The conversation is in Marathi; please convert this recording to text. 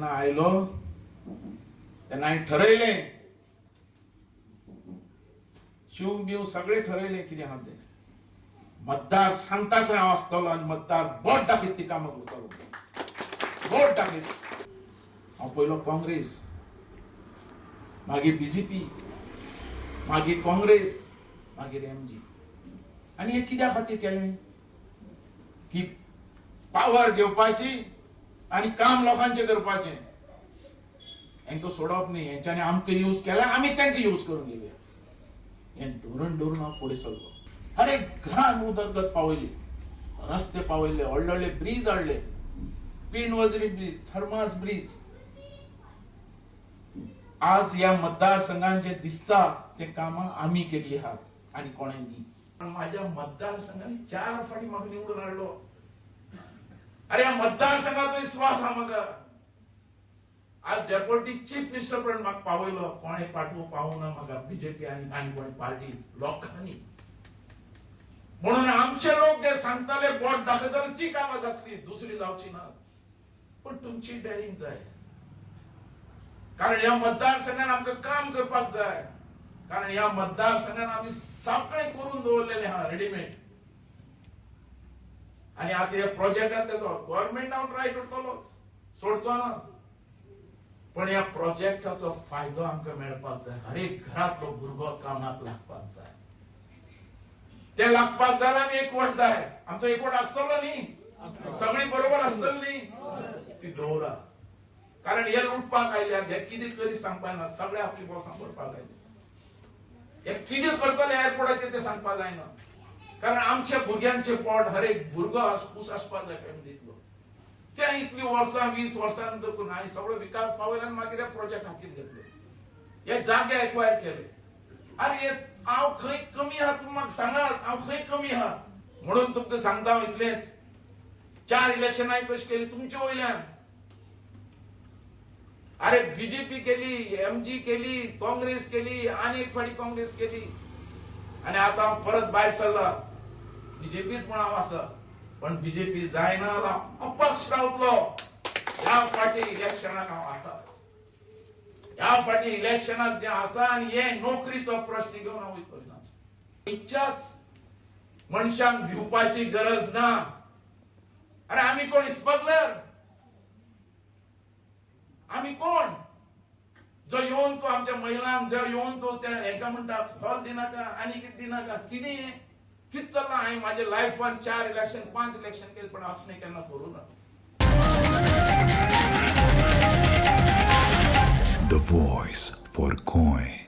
जेन्ना आयलो तेन्ना हांवें ठरयलें, शिव बिव सगळे ठरयलें कितें आहा तें. मतदार सांगता थंय हांव आसतलो आनी मतदार बोट दाखयत ती कामां करतलो. बोट दाखयत. हांव पयलो काँग्रेस, मागीर बीजेपी, मागीर काँग्रेस, मागीर एमजी. आनी हें कित्या खातीर केलें? की पावर घेवपाची आनी काम लोकांचें करपाचें. हेंका सोडप न्ही. हेंच्यांनी आमकां यूज केला, आमी तांकां यूज करून घेवया. हें धरून धरून हांव फुडें सरलो. हर एक घरान उदरगत पावयली, रस्ते पावयले, व्हडले व्हडले ब्रीज हाडले, पिणवजरी ब्रीज, थर्मास ब्रीज. आज ह्या मतदारसंघात जे दिसता ते कामां आमी केल्ली आहात आनी कोणें न्ही. पण म्हाज्या मतदारसंघांनी 4 फावटी म्हाका निवडून हाडलो. अरे ह्या मतदारसंघाचो विश्वास आहा म्हाका. आज डेप्युटी चीफ मिनिस्टर पर्यंत म्हाका पावयलो. कोणें पाठवू पावूना म्हाका बीजेपी आनी कोणी पार्टी लोकांनी. म्हणून आमचे लोक जे सांगताले बोट दाखयताले ती कामां जातली, दुसरी जावची ना. पण तुमची डेरिंग जाय. कारण ह्या मतदारसंघात आमकां काम करपाक जाय. कारण ह्या मतदारसंघात आमी सगळें करून दवरलेलें आहा रेडीमेड. आनी आतां हे प्रोजेक्टात तेजो गव्हर्नमेंट हांव ट्राय करतलोच, सोडचो ना. पण ह्या प्रोजेक्टाचो फायदो आमकां मेळपाक जाय. हर एक घरांतलो भुरगो कामाक लागपाक जाय. ते लागपाक जाय आमी एकवट जाय. आमचो एकवट आसतलो न्ही, सगळीं बरोबर आसतली न्ही, ती दवरा. कारण हे लुटपाक आयल्यात, हे कितें करी सांगपाक ना, सगळे आपली बोसां भरपाक आयले. हे कितें करतले एअरपोर्टाचेर ते सांगपाक जायना. कारण आमच्या भुरग्यांचे पोट हर एक भुरगो खूश आसपाक जाय फॅमिलींतलो. ते इतली वर्सां 20 वर्सां नंतर करून हांवें सगळो विकास पावयलो आनी मागीर हे प्रोजेक्ट हातीन घेतले, हे जागे एक्वायर केले. अरे हांव खंय कमी आहा तुमी म्हाका सांगात, हांव खंय कमी आहा. म्हणून तुमकां सांगता हांव इतलेंच, 4 इलेक्शनां हांवें कशी केली तुमच्या वयल्यान. अरे बीजेपी केली, एमजी केली, काँग्रेस केली, आनी एक फावटी काँग्रेस केली, आनी आतां हांव परत भायर सरला. बीजेपीच म्हण हांव आसा, पण बीजेपी जायना जाल्यार अपक्ष रावतलो. ह्या फावटी इलेक्शनाक हांव आसाच. ह्या फावटी इलेक्शनाक जे आसा आनी हे नोकरीचो प्रश्न घेवन हांव वयतलो ना. खंयच्याच मनशांक भिवपाची गरज ना. अरे आमी कोण स्मगलर? आमी कोण? जो येवन तो आमच्या महिलांक जो येवन तो त्या हेका म्हणटा हॉल दिनाका आनी कितें दिनाका. कितें कितें चल्लां? हांवें म्हाज्या लायफान 4 इलेक्शन 5 इलेक्शन केलें, पण असलें केन्ना करूं ना. The voice for Coin.